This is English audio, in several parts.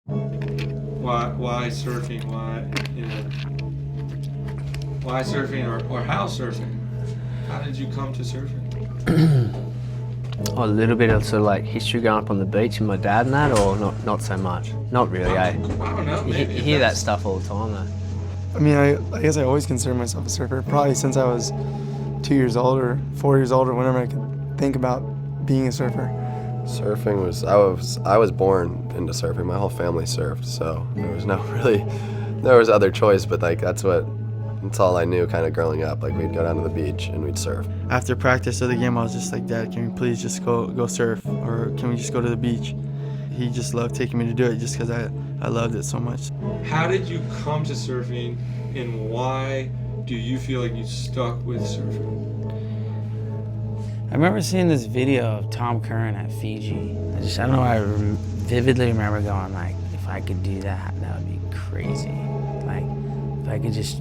Why surfing? Why surfing or how surfing? How did you come to surfing? A little bit of sort of like history growing up on the beach with my dad and that, or not so much? Not really, eh? I don't know. You hear that stuff all the time, though. I mean, I guess I always consider myself a surfer, probably since I was 2 years old or 4 years old or whenever I could think about being a surfer. Surfing was, I was born into surfing. My whole family surfed, so there was there was other choice, but like that's all I knew kind of growing up. Like we'd go down to the beach and we'd surf. After practice of the game, I was just like, Dad, can we please just go surf, or can we just go to the beach? He just loved taking me to do it just because I loved it so much. How did you come to surfing, and why do you feel like you stuck with surfing? I remember seeing this video of Tom Curran at Fiji. I don't know, I vividly remember going like, if I could do that, that would be crazy. Like, if I could just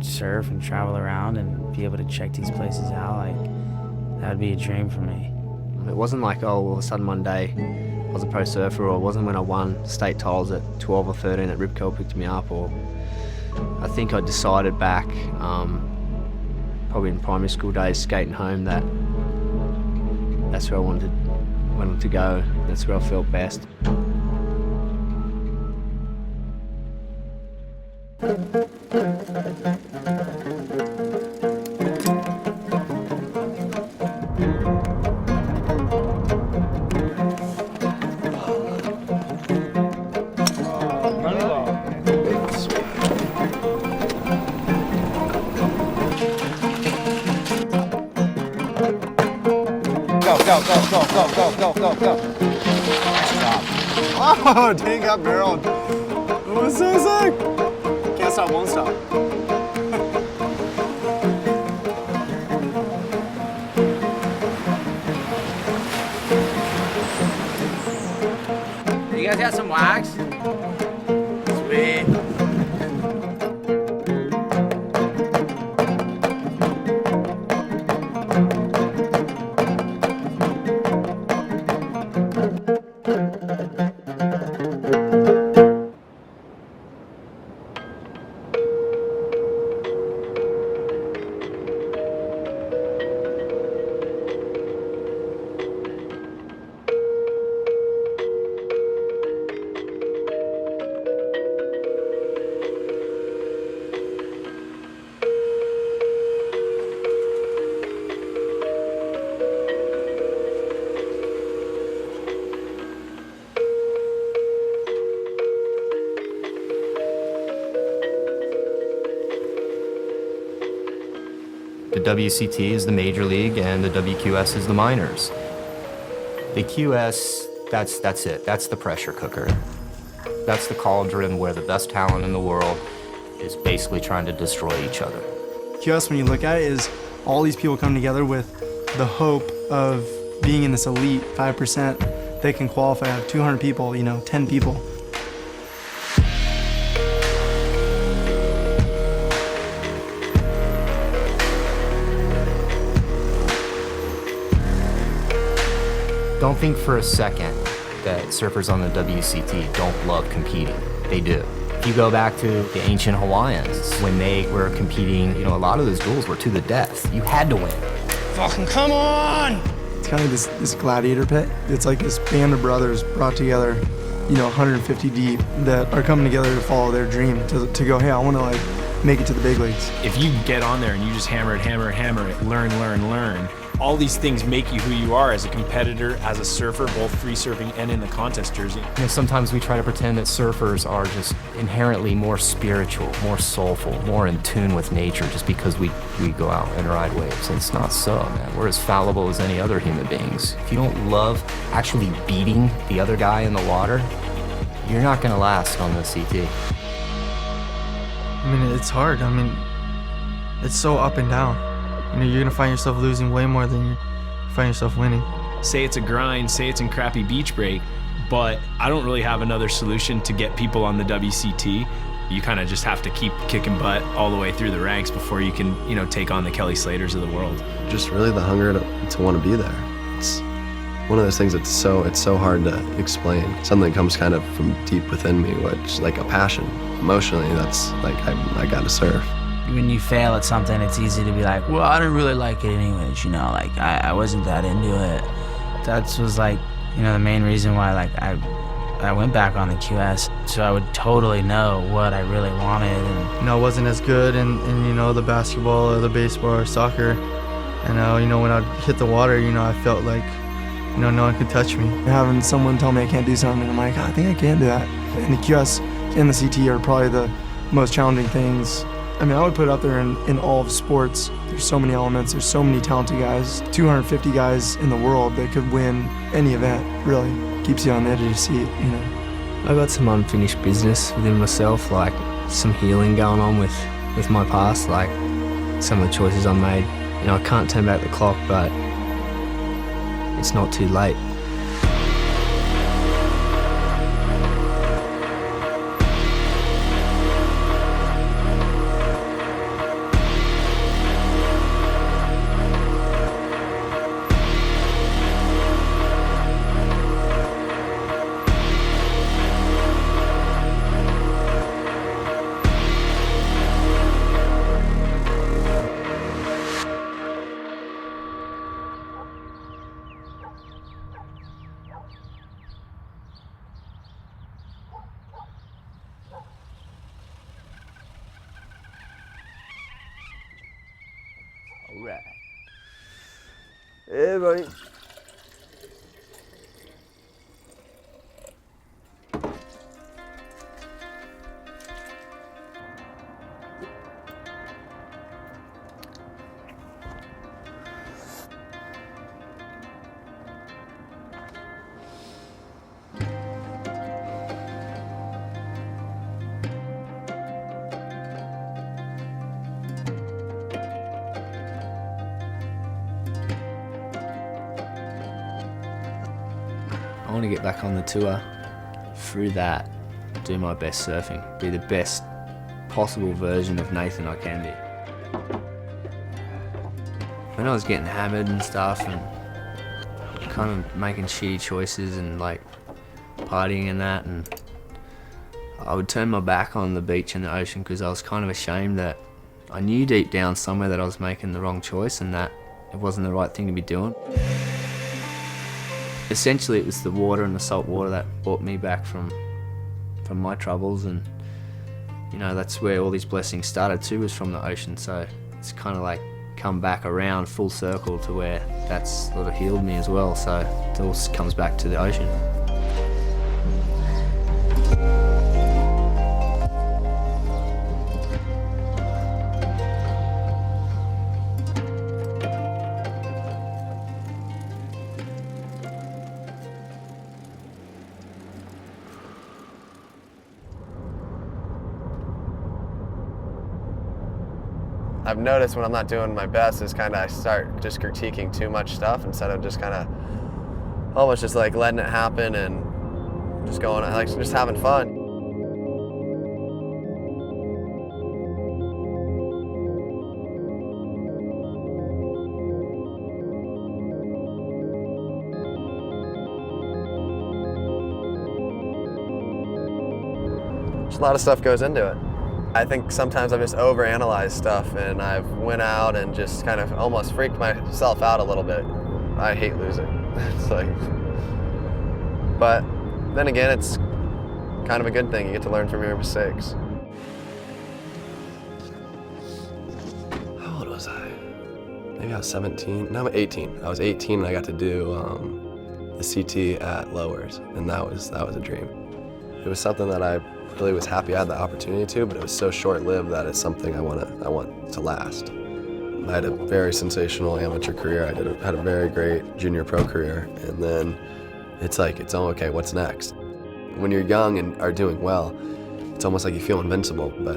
surf and travel around and be able to check these places out, like, that would be a dream for me. It wasn't like, oh, all of a sudden one day I was a pro surfer, or it wasn't when I won state titles at 12 or 13 that Rip Curl picked me up, or I think I decided back, probably in primary school days, skating home, that that's where I wanted to go. That's where I felt best. Go. Stop. Oh, dang, got barreled. It was so sick. Can't stop, won't stop. You guys got some wax? Sweet. The WCT is the major league and the WQS is the minors. The QS, that's it. That's the pressure cooker. That's the cauldron where the best talent in the world is basically trying to destroy each other. QS, when you look at it, is all these people come together with the hope of being in this elite 5%. They can qualify out of 200 people, 10 people. Don't think for a second that surfers on the WCT don't love competing. They do. If you go back to the ancient Hawaiians, when they were competing, a lot of those duels were to the death. You had to win. Fucking come on! It's kind of like this gladiator pit. It's like this band of brothers brought together, 150 deep, that are coming together to follow their dream, to go, hey, I want to make it to the big leagues. If you get on there and you just hammer it, learn, all these things make you who you are as a competitor, as a surfer, both free surfing and in the contest jersey. Sometimes we try to pretend that surfers are just inherently more spiritual, more soulful, more in tune with nature just because we go out and ride waves. And it's not so, man. We're as fallible as any other human beings. If you don't love actually beating the other guy in the water, you're not gonna last on the CT. I mean, it's hard. It's so up and down. You're gonna find yourself losing way more than you find yourself winning. Say it's a grind, say it's in crappy beach break, but I don't really have another solution to get people on the WCT. You kind of just have to keep kicking butt all the way through the ranks before you can, take on the Kelly Slaters of the world. Just really the hunger to want to be there. one of those things it's so hard to explain. Something comes kind of from deep within me, which like a passion. Emotionally, that's like I gotta surf. When you fail at something, it's easy to be like, well, I didn't really like it anyways, you know, like I wasn't that into it. That was like, you know, the main reason why like I went back on the QS, so I would totally know what I really wanted. And You know, I wasn't as good in you know, the basketball or the baseball or soccer. And you know, when I'd hit the water, you know, I felt like, you know, no one could touch me. Having someone tell me I can't do something, I'm like, I think I can do that. And the QS and the CT are probably the most challenging things. I mean, I would put it up there in all of sports. There's so many elements, there's so many talented guys. 250 guys in the world that could win any event, really. Keeps you on the edge of your seat, you know. I got some unfinished business within myself, like some healing going on with my past, like some of the choices I made. You know, I can't turn back the clock, but it's not too late. Alright. Hey, buddy. I want to get back on the tour. Through that, do my best surfing. Be the best possible version of Nathan I can be. When I was getting hammered and stuff and kind of making shitty choices and like partying and that, and I would turn my back on the beach and the ocean because I was kind of ashamed that I knew deep down somewhere that I was making the wrong choice and that it wasn't the right thing to be doing. Essentially, it was the water and the salt water that brought me back from my troubles, and you know, that's where all these blessings started too, was from the ocean. So it's kind of like come back around full circle to where that's sort of healed me as well. So it all comes back to the ocean. I've noticed when I'm not doing my best is kind of I start just critiquing too much stuff instead of just kind of almost just like letting it happen and just going, like just having fun. Just a lot of stuff goes into it. I think sometimes I've just overanalyzed stuff and I've went out and just kind of almost freaked myself out a little bit. I hate losing. It's like, but then again, it's kind of a good thing. You get to learn from your mistakes. How old was I? Maybe I was 17. No, I'm 18. I was 18 and I got to do the CT at Lowers, and that was a dream. It was something that I really was happy I had the opportunity to, but it was so short-lived that it's something I want to last. I had a very sensational amateur career. I had a very great junior pro career, and then it's like, it's okay, what's next? When you're young and are doing well, it's almost like you feel invincible, but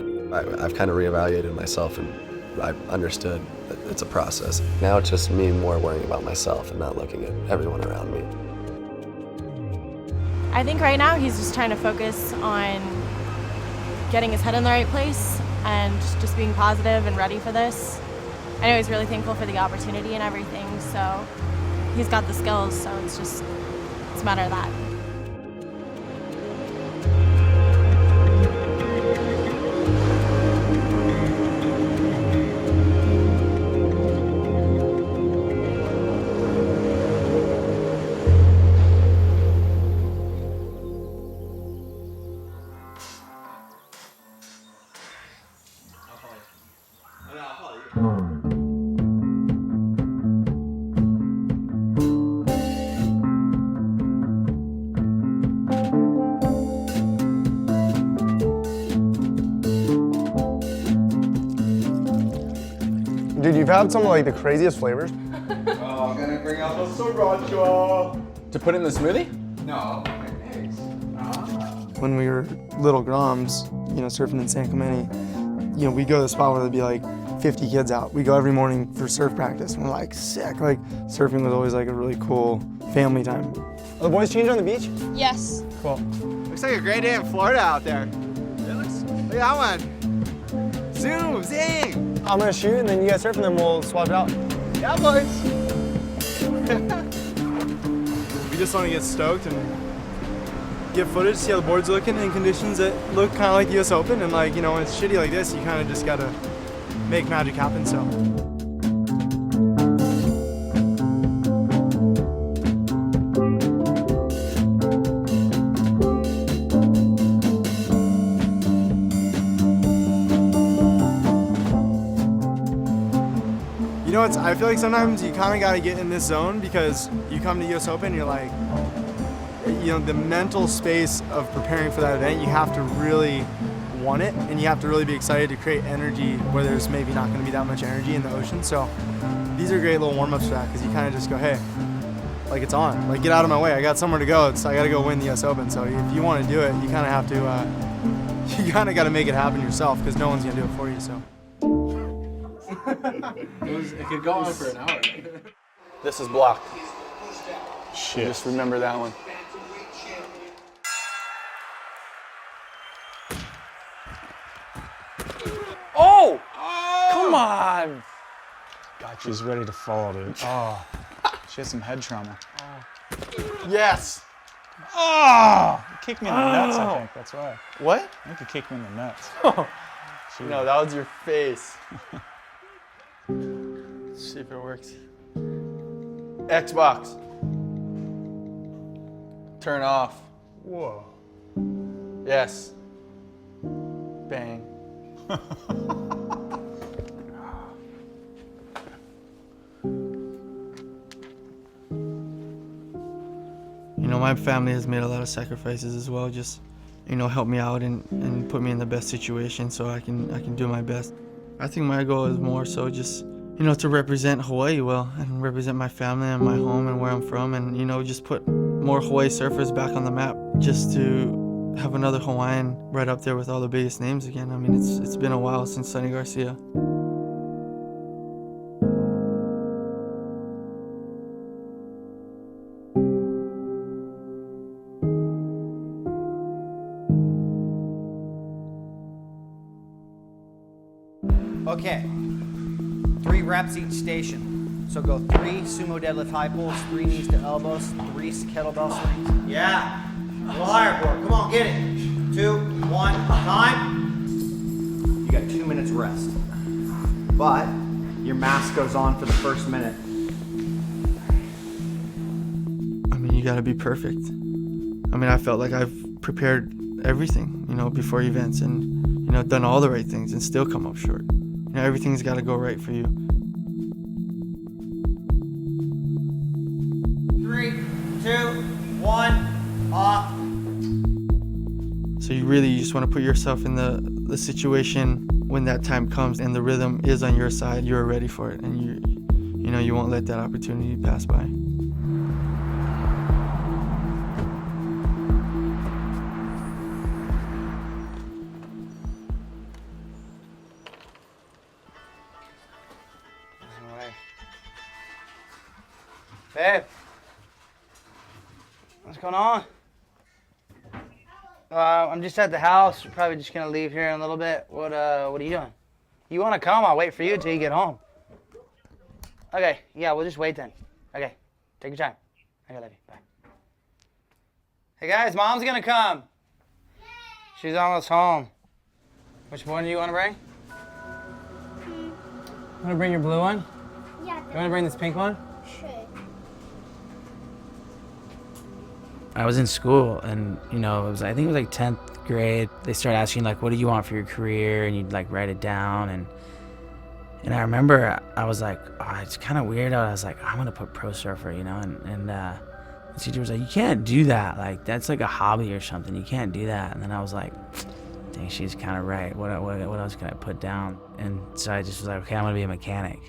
I've kind of reevaluated myself and I've understood that it's a process. Now it's just me more worrying about myself and not looking at everyone around me. I think right now he's just trying to focus on getting his head in the right place and just being positive and ready for this. I know he's really thankful for the opportunity and everything, so he's got the skills, so it's a matter of that. Dude, you've had some of like the craziest flavors. Oh, I'm gonna bring out the sriracha. To put in the smoothie? No, eggs. When we were little groms, you know, surfing in San Clemente, you know, we go to the spot where there'd be like 50 kids out. We go every morning for surf practice, and we're like, sick. Like, surfing was always like a really cool family time. Are the boys changing on the beach? Yes. Cool. Looks like a great day in Florida out there. Look at that one. Zoom, zing. I'm gonna shoot, and then you guys surf, and then we'll swap it out. Yeah, boys. We just want to get stoked and get footage, see how the board's looking in conditions that look kind of like the US Open. And like, you know, when it's shitty like this, you kind of just gotta make magic happen, so. You know, I feel like sometimes you kind of got to get in this zone because you come to US Open, you're like, you know, the mental space of preparing for that event, you have to really want it, and you have to really be excited to create energy where there's maybe not going to be that much energy in the ocean. So these are great little warm-ups for that, because you kind of just go, hey, like, it's on. Like, get out of my way. I got somewhere to go. I got to go win the US Open. So if you want to do it, you kind of have to, you kind of got to make it happen yourself, because no one's going to do it for you, so. It could go on for an hour. This is blocked. Shit. Just remember that one. Oh! Come on! God, she's ready to fall, dude. Oh. She has some head trauma. Yes! Oh! You kicked me in the nuts, I think. That's why. What? I think you kicked me in the nuts. No, that was your face. Let's see if it works. Xbox. Turn off. Whoa. Yes. Bang. You know, my family has made a lot of sacrifices as well, just, you know, help me out and put me in the best situation so I can do my best. I think my goal is more so just, you know, to represent Hawaii well and represent my family and my home and where I'm from, and, you know, just put more Hawaii surfers back on the map, just to have another Hawaiian right up there with all the biggest names again. I mean, it's been a while since Sonny Garcia. Okay, 3 reps each station. So go 3 sumo deadlift high pulls, 3 knees to elbows, 3 kettlebell swings. Yeah, a little higher, board. Come on, get it. 2, 1, time. You got 2 minutes rest. But your mask goes on for the first minute. I mean, you gotta be perfect. I mean, I felt like I've prepared everything, you know, before events, and, you know, done all the right things and still come up short. You know, everything's gotta go right for you. 3, 2, 1, off. So you just want to put yourself in the situation when that time comes and the rhythm is on your side, you're ready for it, and you know, you won't let that opportunity pass by. Babe, what's going on? I'm just at the house. We're probably just gonna leave here in a little bit. What are you doing? You wanna come? I'll wait for you till you get home. Okay, yeah, we'll just wait then. Okay, Take your time. I love you. Bye. Hey guys, Mom's gonna come. She's almost home. Which one do you want to bring? Want to bring your blue one? Yeah. You want to bring this pink one? Sure. I was in school, and you know, I think it was like 10th grade. They started asking like, "What do you want for your career?" And you'd like write it down, and I remember I was like, oh, it's kind of weird. I was like, I'm gonna put pro surfer, you know, and the teacher was like, you can't do that. Like that's like a hobby or something. You can't do that. And then I was like, dang, she's kind of right. What else can I put down? And so I just was like, okay, I'm gonna be a mechanic.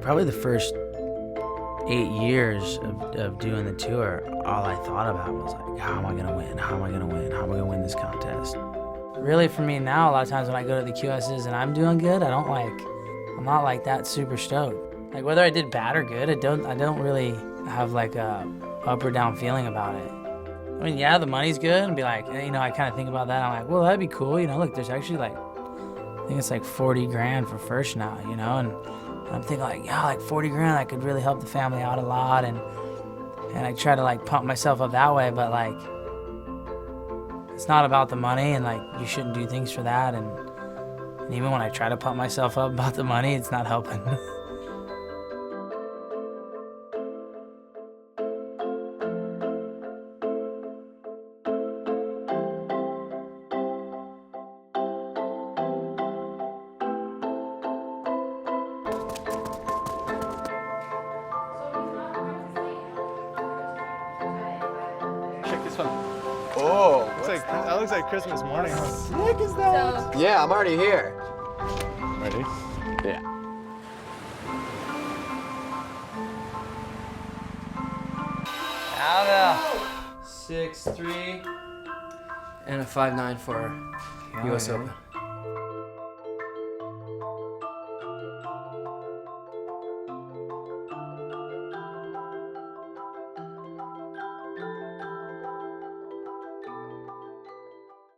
Probably the first 8 years of doing the tour, all I thought about was like, how am I gonna win? How am I gonna win? How am I gonna win this contest? Really, for me now, a lot of times when I go to the QSs and I'm doing good, I'm not like that super stoked. Like whether I did bad or good, I don't really have like a up or down feeling about it. I mean, yeah, the money's good, and be like, you know, I kind of think about that. I'm like, well, that'd be cool, you know. Look, there's actually like, I think it's like 40 grand for first now, you know, and I'm thinking like, yeah, like 40 grand, I could really help the family out a lot, and I try to like pump myself up that way, but like, it's not about the money, and like, you shouldn't do things for that, and even when I try to pump myself up about the money, it's not helping. Oh, that looks like Christmas morning. How sick is that? Yeah, I'm already here. Ready? Yeah. Out 6-3. And a 5.9 for US Open.